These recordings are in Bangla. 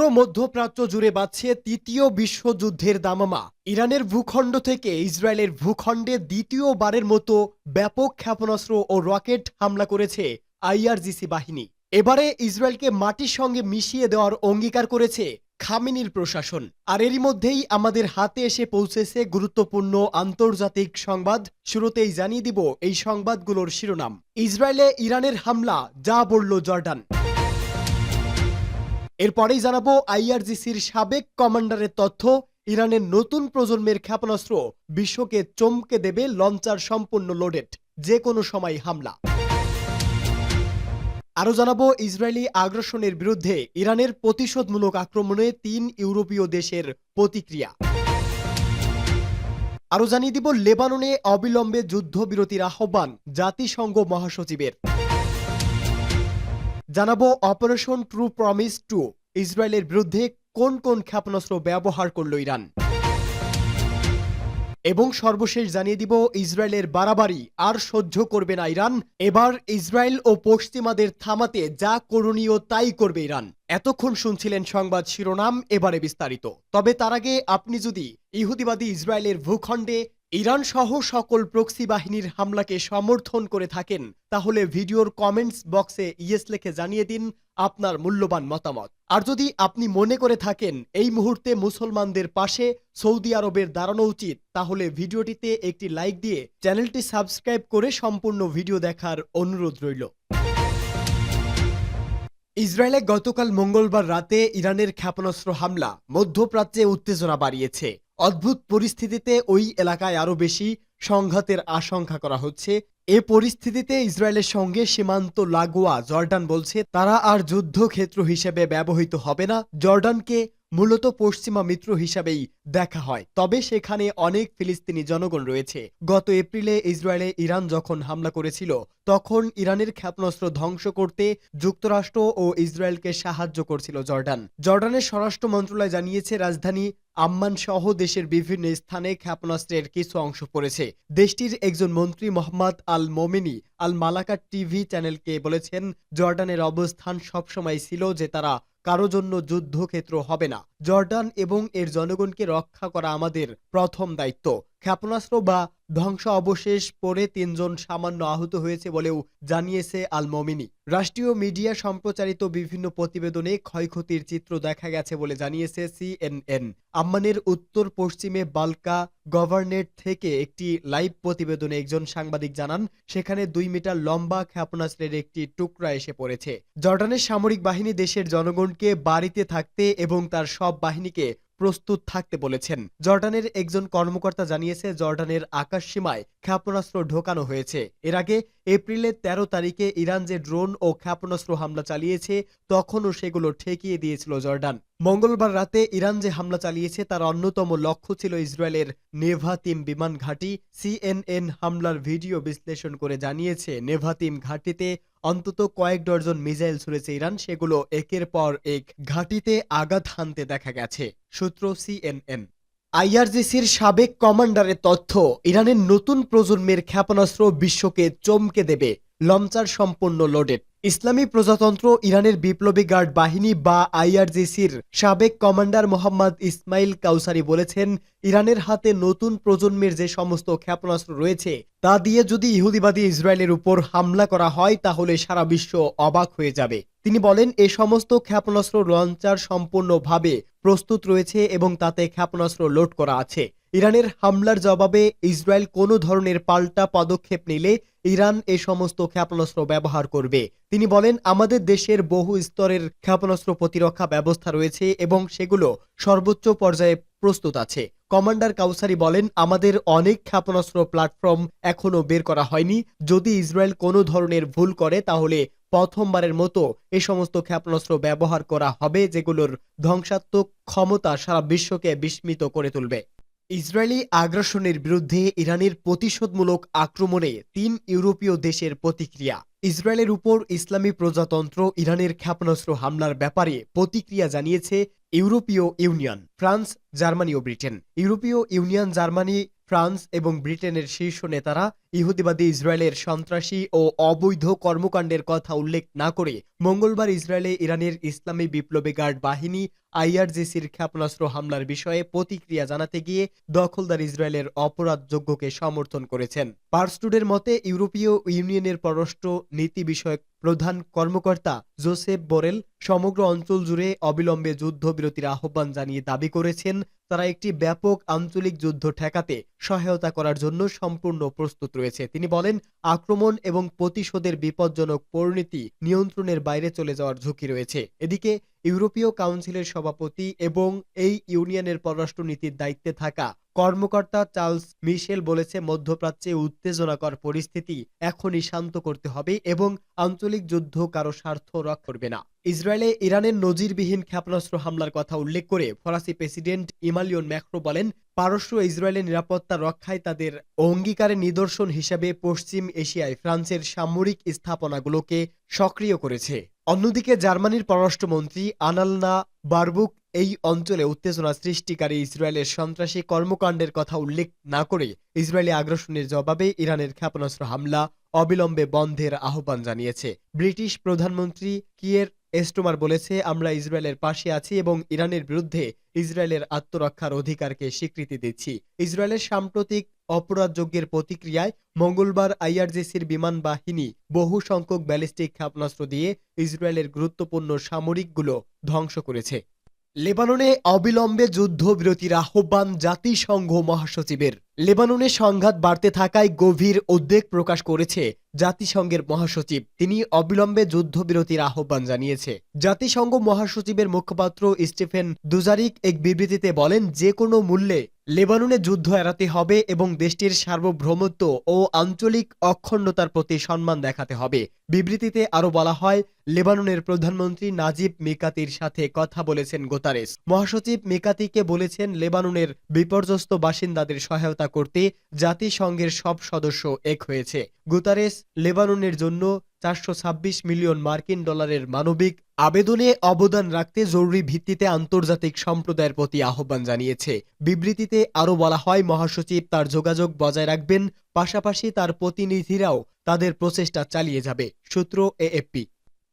পুরো মধ্যপ্রাচ্য জুড়ে বাজছে তৃতীয় বিশ্বযুদ্ধের দামামা। ইরানের ভূখণ্ড থেকে ইসরায়েলের ভূখণ্ডে দ্বিতীয়বারের মতো ব্যাপক ক্ষেপণাস্ত্র ও রকেট হামলা করেছে আইআরজিসি বাহিনী। এবারে ইসরায়েলকে মাটির সঙ্গে মিশিয়ে দেওয়ার অঙ্গীকার করেছে খামেনির প্রশাসন। আর এরই মধ্যেই আমাদের হাতে এসে পৌঁছেছে গুরুত্বপূর্ণ আন্তর্জাতিক সংবাদ। শুরুতেই জানিয়ে দিব এই সংবাদগুলোর শিরোনাম। ইসরায়েলে ইরানের হামলা, যা বলল জর্ডান। এরপরেই জানাবো আইআরজিসির সাবেক কমান্ডারের তথ্য। ইরানের নতুন প্রজন্মের ক্ষেপণাস্ত্র বিশ্বকে চমকে দেবে, লঞ্চার সম্পূর্ণ লোডেড, যে কোনো সময় হামলা। আরও জানাবো ইসরায়েলি আগ্রাসনের বিরুদ্ধে ইরানের প্রতিশোধমূলক আক্রমণে 3 ইউরোপীয় দেশের প্রতিক্রিয়া। আরও জানিয়ে দিব লেবাননে অবিলম্বে যুদ্ধবিরতির আহ্বান জাতিসংঘ মহাসচিবের। জানাবো অপারেশন ট্রু প্রমিস 2 ইসরায়েলের বিরুদ্ধে কোন কোন ক্ষেপণাস্ত্র ব্যবহার করল ইরান। এবং সর্বশেষ জানিয়ে দিব ইসরায়েলের বাড়াবাড়ি আর সহ্য করবে না ইরান। এবার ইসরায়েল ও পশ্চিমাদের থামাতে যা করণীয় তাই করবে ইরান। এতক্ষণ শুনছিলেন সংবাদ শিরোনাম, এবারে বিস্তারিত। তবে তার আগে আপনি যদি ইহুদিবাদী ইসরায়েলের ভূখণ্ডে ইরান সহ সকল প্রক্সি বাহিনীর হামলাকে সমর্থন করে থাকেন, তাহলে ভিডিওর কমেন্টস বক্সে ইয়েস লিখে জানিয়ে দিন আপনার মূল্যবান মতামত। আর যদি আপনি মনে করে থাকেন এই মুহূর্তে মুসলমানদের পাশে সৌদি আরবের দাঁড়ানো উচিত, তাহলে ভিডিওটিতে একটি লাইক দিয়ে চ্যানেলটি সাবস্ক্রাইব করে সম্পূর্ণ ভিডিও দেখার অনুরোধ রইল। ইসরায়েলে গতকাল মঙ্গলবার রাতে ইরানের ক্ষেপণাস্ত্র হামলা মধ্যপ্রাচ্যে উত্তেজনা বাড়িয়েছে। অদ্ভুত পরিস্থিতিতে ওই এলাকায় আরও বেশি সংঘাতের আশঙ্কা করা হচ্ছে। এ পরিস্থিতিতে ইসরায়েলের সঙ্গে সীমান্ত লাগোয়া জর্ডান বলছে তারা আর যুদ্ধক্ষেত্র হিসেবে ব্যবহৃত হবে না। জর্ডানকে মূলত পশ্চিমা মিত্র হিসাবেই দেখা হয়, তবে সেখানে অনেক ফিলিস্তিনি জনগণ রয়েছে। গত এপ্রিলে ইসরায়েলে ইরান যখন হামলা করেছিল, তখন ইরানের ক্ষেপণাস্ত্র ধ্বংস করতে যুক্তরাষ্ট্র ও ইসরায়েলকে সাহায্য করছিল জর্ডান। জর্ডানের স্বরাষ্ট্র মন্ত্রণালয় জানিয়েছে রাজধানী আম্মান সহ দেশের বিভিন্ন স্থানে ক্ষেপণাস্ত্রের কিছু অংশ পড়েছে। দেশটির একজন মন্ত্রী মোহাম্মদ আল মোমেনি আল মালাকা টিভি চ্যানেলকে বলেছেন, জর্ডানের অবস্থান সবসময় ছিল যে তারা কারো জন্য যুদ্ধক্ষেত্র হবে না। জর্ডান এবং এর জনগণকে রক্ষা করা আমাদের প্রথম দায়িত্ব। ক্ষেপণাস্ত্র বা ধ্বংস অবশেষ পরে 3 জন সামান্য আহত হয়েছে বলেও জানিয়েছে আল মোমিনি। রাষ্ট্রীয় মিডিয়া সম্প্রচারিত বিভিন্ন প্রতিবেদনে ক্ষয়ক্ষতির চিত্র দেখা গেছে বলে জানিয়েছে সিএনএন। আম্মানের উত্তর পশ্চিমে বালকা গভর্নরেট থেকে একটি লাইভ প্রতিবেদনে একজন সাংবাদিক জানান, সেখানে 2 মিটার লম্বা ক্ষেপণাস্ত্রের একটি টুকরা এসে পড়েছে। জর্ডানের সামরিক বাহিনী দেশের জনগণকে বাড়িতে থাকতে এবং তার সব বাহিনীকে প্রস্তুত থাকতে বলেছেন। জর্ডানের একজন কর্মকর্তা জানিয়েছে, জর্ডানের আকাশ সীমায় ক্ষেপণাস্ত্র ঢোকানো হয়েছে। এর আগে এপ্রিলের 13 তারিখে ইরান যে ড্রোন ও ক্ষেপণাস্ত্র হামলা চালিয়েছে, তখনও সেগুলো ঠেকিয়ে দিয়েছিল জর্ডান। মঙ্গলবার রাতে ইরান যে হামলা চালিয়েছে তার অন্যতম লক্ষ্য ছিল ইসরায়েলের নেভাতিম বিমান ঘাঁটি। সিএনএন হামলার ভিডিও বিশ্লেষণ করে জানিয়েছে, নেভাতিম ঘাঁটিতে অন্তত কয়েক ডজন মিসাইল ছুড়েছে ইরান। সেগুলো একের পর এক ঘাঁটিতে আঘাত হানতে দেখা গেছে। সূত্র সিএনএন। আইআরজিসির সাবেক কমান্ডারের তথ্য, ইরানের নতুন প্রজন্মের ক্ষেপণাস্ত্র বিশ্বকে চমকে দেবে, লঞ্চার সম্পূর্ণ লোডেড। ইসলামী প্রজাতন্ত্র ইরানের বিপ্লবী গার্ড বাহিনী বা আইআরজিসির সাবেক কমান্ডার মোহাম্মদ ইসমাইল কাউসারি বলেছেন, ইরানের হাতে নতুন প্রজন্মের যে সমস্ত ক্ষেপণাস্ত্র রয়েছে তা দিয়ে যদি ইহুদিবাদী ইসরায়েলের উপর হামলা করা হয়, তাহলে সারা বিশ্ব অবাক হয়ে যাবে। তিনি বলেন, এ সমস্ত ক্ষেপণাস্ত্র লঞ্চার সম্পূর্ণভাবে প্রস্তুত রয়েছে এবং তাতে ক্ষেপণাস্ত্র লোড করা আছে। ইরানের হামলার জবাবে ইসরায়েল কোনো ধরনের পাল্টা পদক্ষেপ নিলে ইরান এ সমস্ত ক্ষেপণাস্ত্র ব্যবহার করবে। তিনি বলেন, আমাদের দেশের বহু স্তরের ক্ষেপণাস্ত্র প্রতিরক্ষা ব্যবস্থা রয়েছে এবং সেগুলো সর্বোচ্চ পর্যায়ে প্রস্তুত আছে। কমান্ডার কাউসারি বলেন, আমাদের অনেক ক্ষেপণাস্ত্র প্ল্যাটফর্ম এখনো বের করা হয়নি। যদি ইসরায়েল কোনো ধরনের ভুল করে, তাহলে প্রথমবারের মতো এ সমস্ত ক্ষেপণাস্ত্র ব্যবহার করা হবে, যেগুলোর ধ্বংসাত্মক ক্ষমতা সারা বিশ্বকে বিস্মিত করে তুলবে। ইসরায়েলি আগ্রাসনের বিরুদ্ধে ইরানের প্রতিশোধমূলক আক্রমণে 3 ইউরোপীয় দেশের প্রতিক্রিয়া। ইসরায়েলের উপর ইসলামী প্রজাতন্ত্র ইরানের ক্ষেপণাস্ত্র হামলার ব্যাপারে প্রতিক্রিয়া জানিয়েছে ইউরোপীয় ইউনিয়ন, ফ্রান্স, জার্মানি ও ব্রিটেন। ইউরোপীয় ইউনিয়ন, জার্মানি ফ্রান্স এবং ব্রিটেনের শীর্ষ নেতারা ইহুদিবাদী ইসরায়েলের সন্ত্রাসী ও অবৈধ কর্মকাণ্ডের কথা উল্লেখ না করে মঙ্গলবার ইসরায়েলে ইরানের ইসলামী বিপ্লবী গার্ড বাহিনী আইআরজিসির ক্ষেপণাস্ত্র হামলার বিষয়ে প্রতিক্রিয়া জানাতে গিয়ে দখলদার ইসরায়েলের অপরাধযোগ্যকে সমর্থন করেছেন। পার্সটুডের মতে ইউরোপীয় ইউনিয়নের পররাষ্ট্র নীতি বিষয়ক প্রধান কর্মকর্তা জোসেফ বোরেল সমগ্র অঞ্চল জুড়ে অবিলম্বে যুদ্ধবিরতির আহ্বান জানিয়ে দাবি করেছেন তারা একটি ব্যাপক আঞ্চলিক যুদ্ধ ঠেকাতে সহায়তা করার জন্য সম্পূর্ণ প্রস্তুত রয়েছে। তিনি বলেন, আক্রমণ এবং প্রতিশোধের বিপজ্জনক পরিণতি নিয়ন্ত্রণের বাইরে চলে যাওয়ার ঝুঁকি রয়েছে। এদিকে ইউরোপীয় কাউন্সিলের সভাপতি এবং এই ইউনিয়নের পররাষ্ট্রনীতির দায়িত্বে থাকা কর্মকর্তা চার্লস মিশেল বলেছে, মধ্যপ্রাচ্যে উত্তেজনাকর পরিস্থিতি এখনই শান্ত করতে হবে এবং আঞ্চলিক যুদ্ধ কারো স্বার্থ রক্ষা করবে না। ইসরায়েলে ইরানের নজিরবিহীন ক্ষেপণাস্ত্র হামলার কথা উল্লেখ করে ফরাসি প্রেসিডেন্ট ইমানুয়েল ম্যাক্রো বলেন, পারস্য ইসরায়েলের নিরাপত্তা রক্ষায় তাদের অঙ্গীকারের নিদর্শন হিসেবে পশ্চিম এশিয়ায় ফ্রান্সের সামরিক স্থাপনাগুলোকে সক্রিয় করেছে। অন্যদিকে জার্মানির পররাষ্ট্রমন্ত্রী আনালনা বারবুক এই অঞ্চলে উত্তেজনা সৃষ্টিকারী ইসরায়েলের সন্ত্রাসী কর্মকাণ্ডের কথা উল্লেখ না করে ইসরায়েলি আগ্রাসনের জবাবে ইরানের ক্ষেপণাস্ত্র হামলা অবিলম্বে বন্ধের আহ্বান জানিয়েছে। ব্রিটিশ প্রধানমন্ত্রী কিয়ের স্টোমার বলেছে, আমরা ইসরায়েলের পাশে আছি এবং ইরানের বিরুদ্ধে ইসরায়েলের আত্মরক্ষার অধিকারকে স্বীকৃতি দিচ্ছি। ইসরায়েলের সাম্প্রতিক অপরাধযজ্ঞের প্রতিক্রিয়ায় মঙ্গলবার আইআরজিসির বিমান বাহিনী বহু সংখ্যক ব্যালিস্টিক ক্ষেপণাস্ত্র দিয়ে ইসরায়েলের গুরুত্বপূর্ণ সামরিকগুলো ধ্বংস করেছে। লেবাননে অবিলম্বে যুদ্ধবিরতির আহ্বান জাতিসংঘ মহাসচিবের। লেবাননে সংঘাত বাড়তে থাকায় গভীর উদ্বেগ প্রকাশ করেছে জাতিসংঘের মহাসচিব। তিনি অবিলম্বে যুদ্ধবিরতির আহ্বান জানিয়েছে। জাতিসংঘ মহাসচিবের মুখপাত্র স্টিফেন দুজারিক এক বিবৃতিতে বলেন, যে কোনো মূল্যে লেবাননে যুদ্ধ এড়াতে হবে এবং দেশটির সার্বভৌমত্ব ও আঞ্চলিক অখণ্ডতার প্রতি সম্মান দেখাতে হবে। বিবৃতিতে আরও বলা হয়, লেবাননের প্রধানমন্ত্রী নাজিব মিকাতির সাথে কথা বলেছেন গুতারেস। মহাসচিব মিকাতিকে বলেছেন, লেবাননের বিপর্যস্ত বাসিন্দাদের সহায়তা করতে জাতিসংঘের সব সদস্য এক হয়েছে। গুতারেস লেবাননের জন্য 426 মিলিয়ন মার্কিন ডলারের মানবিক আবেদনে অবদান রাখতে জরুরি ভিত্তিতে আন্তর্জাতিক সম্প্রদায়ের প্রতি আহ্বান জানিয়েছে। বিবৃতিতে আরও বলা হয়, মহাসচিব তার যোগাযোগ বজায় রাখবেন, পাশাপাশি তার প্রতিনিধিরাও তাদের প্রচেষ্টা চালিয়ে যাবে। সূত্র এএফপি।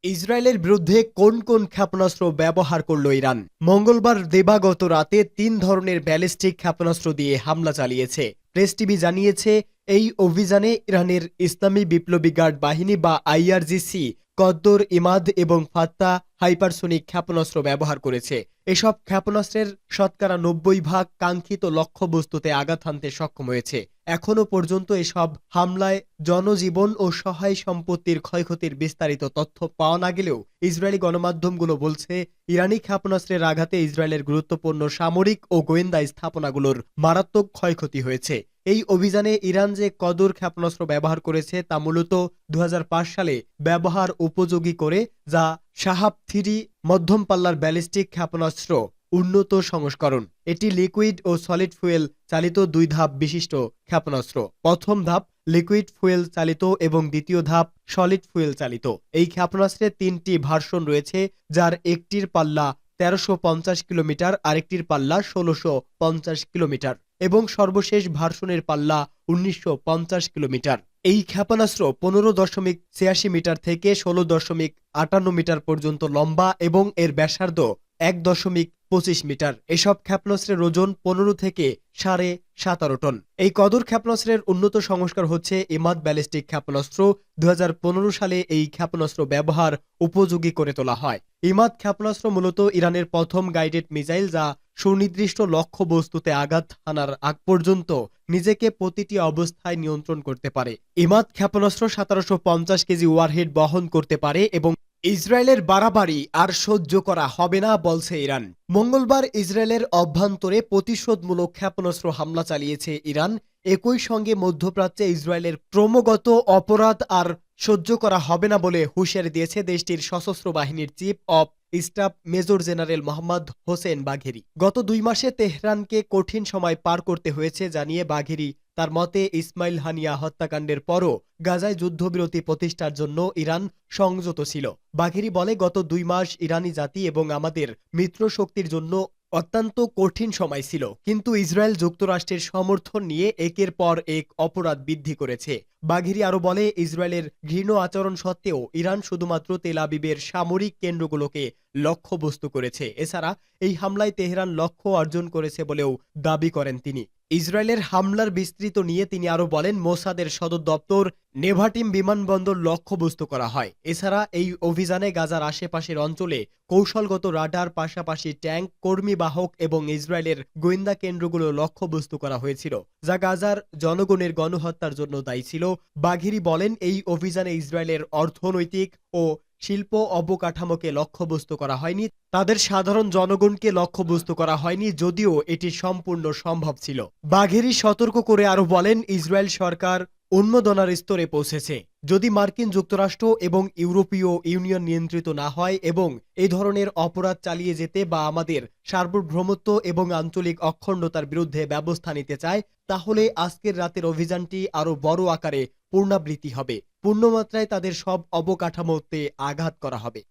ইসরায়েলের বিরুদ্ধে কোন কোন ক্ষেপণাস্ত্র ব্যবহার করল ইরান? মঙ্গলবার দিবাগত রাতে 3 ধরনের ব্যালিস্টিক ক্ষেপণাস্ত্র দিয়ে হামলা চালিয়েছে। প্রেস টিভি জানিয়েছে, এই অভিযানে ইরানের ইসলামী বিপ্লবী গার্ড বাহিনী বা আইআরজিসি কদ্দর, ইমাদ এবং ফাত্তা হাইপারসোনিক ক্ষেপণাস্ত্র ব্যবহার করেছে। এসব ক্ষেপণাস্ত্রের শতকরা 90% কাঙ্ক্ষিত লক্ষ্যবস্তুতে আঘাত হানতে সক্ষম হয়েছে। এখনও পর্যন্ত এসব হামলায় জনজীবন ও সহায় সম্পত্তির ক্ষয়ক্ষতির বিস্তারিত তথ্য পাওয়া না গেলেও ইসরায়েলি গণমাধ্যমগুলো বলছে, ইরানি ক্ষেপণাস্ত্রের আঘাতে ইসরায়েলের গুরুত্বপূর্ণ সামরিক ও গোয়েন্দা স্থাপনাগুলোর মারাত্মক ক্ষয়ক্ষতি হয়েছে। এই অভিযানে ইরান যে কদর ক্ষেপণাস্ত্র ব্যবহার করেছে তা মূলত 2005 সালে ব্যবহার উপযোগী করে, যা শাহাব-3 মধ্যম পাল্লার ব্যালিস্টিক ক্ষেপণাস্ত্র উন্নত সংস্করণ। এটি লিকুইড ও সলিড ফুয়েল চালিত 2 ধাপ বিশিষ্ট ক্ষেপণাস্ত্র। প্রথম ধাপ লিকুইড ফুয়েল চালিত এবং দ্বিতীয় ধাপ সলিড ফুয়েল চালিত। এই ক্ষেপণাস্ত্রের 3টি ভার্সন রয়েছে, যার একটির পাল্লা 1350 কিলোমিটার, আরেকটির পাল্লা 1650 কিলোমিটার এবং সর্বশেষ ভার্সনের পাল্লা 1950 কিলোমিটার। এই ক্ষেপণাস্ত্র 15.86 মিটার থেকে 16.58 মিটার পর্যন্ত লম্বা এবং এর ব্যাসার্ধ 1.25 মিটার। এসব ক্ষেপণাস্ত্রের ওজন 15 থেকে 17.5 টন। এই কদর ক্ষেপণাস্ত্রের উন্নত সংস্কার হচ্ছে ইমাদ ব্যালিস্টিক ক্ষেপণাস্ত্র। 2015 সালে এই ক্ষেপণাস্ত্র ব্যবহার উপযোগী করে তোলা হয়। ইমাদ ক্ষেপণাস্ত্র মূলত ইরানের প্রথম গাইডেড মিসাইল, যা সুনির্দিষ্ট লক্ষ্যবস্তুতে আঘাত হানার আগ পর্যন্ত নিজেকে প্রতিটি অবস্থায় নিয়ন্ত্রণ করতে পারে। ইমাদ ক্ষেপণাস্ত্র 1750 কেজি ওয়ারহেড বহন করতে পারে এবং ইসরায়েলের বাড়াবাড়ি আর সহ্য করা হবে না বলছে ইরান। মঙ্গলবার ইসরায়েলের অভ্যন্তরে প্রতিশোধমূলক ক্ষেপণাস্ত্র হামলা চালিয়েছে ইরান। একই সঙ্গে মধ্যপ্রাচ্যে ইসরায়েলের ক্রমাগত অপরাধ আর সহ্য করা হবে না বলে হুঁশিয়ারি দিয়েছে দেশটির সশস্ত্র বাহিনীর chief of staff major general Mohammad Hossain বাঘেরি। গত 2 মাসে তেহরানকে কঠিন সময় পার করতে হয়েছে জানিয়ে বাঘেরি তার মতে, ইসমাইল হানিয়া হত্যাকাণ্ডের পরও গাজায় যুদ্ধবিরতি প্রতিষ্ঠার জন্য ইরান সংযত ছিল। বাঘেরি বলে, গত 2 মাস ইরানি জাতি এবং আমাদের মিত্র শক্তির জন্য অত্যন্ত কঠিন সময় ছিল, কিন্তু ইসরায়েল যুক্তরাষ্ট্রের সমর্থন নিয়ে একের পর এক অপরাধ বৃদ্ধি করেছে। বাঘেরি আরো বলে, ইসরায়েলের ঘৃণ্য আচরণ সত্ত্বেও ইরান শুধুমাত্র তেল আবিবের সামরিক কেন্দ্রগুলোকে লক্ষ্যবস্তু করেছে। এছাড়া এই হামলায় তেহরান লক্ষ্য অর্জন করেছে বলেও দাবি করেন তিনি। ইসরায়েলের হামলার বিস্তৃত নিয়ে তিনি আরো বলেন, মোসাদের সদর দপ্তর, নেভাটিম বিমানবন্দর লক্ষ্যবস্তু করা হয়। এছাড়া এই অভিযানে গাজার আশেপাশের অঞ্চলে কৌশলগত রাডার, পাশাপাশি ট্যাঙ্ক, কর্মীবাহক এবং ইসরায়েলের গোয়েন্দা কেন্দ্রগুলো লক্ষ্যবস্তু করা হয়েছিল, যা গাজার জনগণের গণহত্যার জন্য দায়ী ছিল। বাঘেরি বলেন, এই অভিযানে ইসরায়েলের অর্থনৈতিক ও শিল্প অবকাঠামোকে লক্ষ্যবস্তু করা হয়নি, তাদের সাধারণ জনগণকে লক্ষ্যবস্তু করা হয়নি, যদিও এটি সম্পূর্ণ সম্ভব ছিল। বাঘেরি সতর্ক করে আরো বলেন, ইসরায়েল সরকার উন্মাদনার স্তরে পৌঁছেছে। যদি মার্কিন যুক্তরাষ্ট্র এবং ইউরোপীয় ইউনিয়ন নিয়ন্ত্রিত না হয় এবং এই ধরনের অপরাধ চালিয়ে যেতে বা আমাদের সার্বভৌমত্ব এবং আঞ্চলিক অখণ্ডতার বিরুদ্ধে ব্যবস্থা নিতে চায়, তাহলে আজকের রাতের অভিযানটি আরো বড় আকারে পুনরাবৃত্তি হবে। পূর্ণমাত্রায় তাদের সব অবকাঠামোতে আঘাত করা হবে।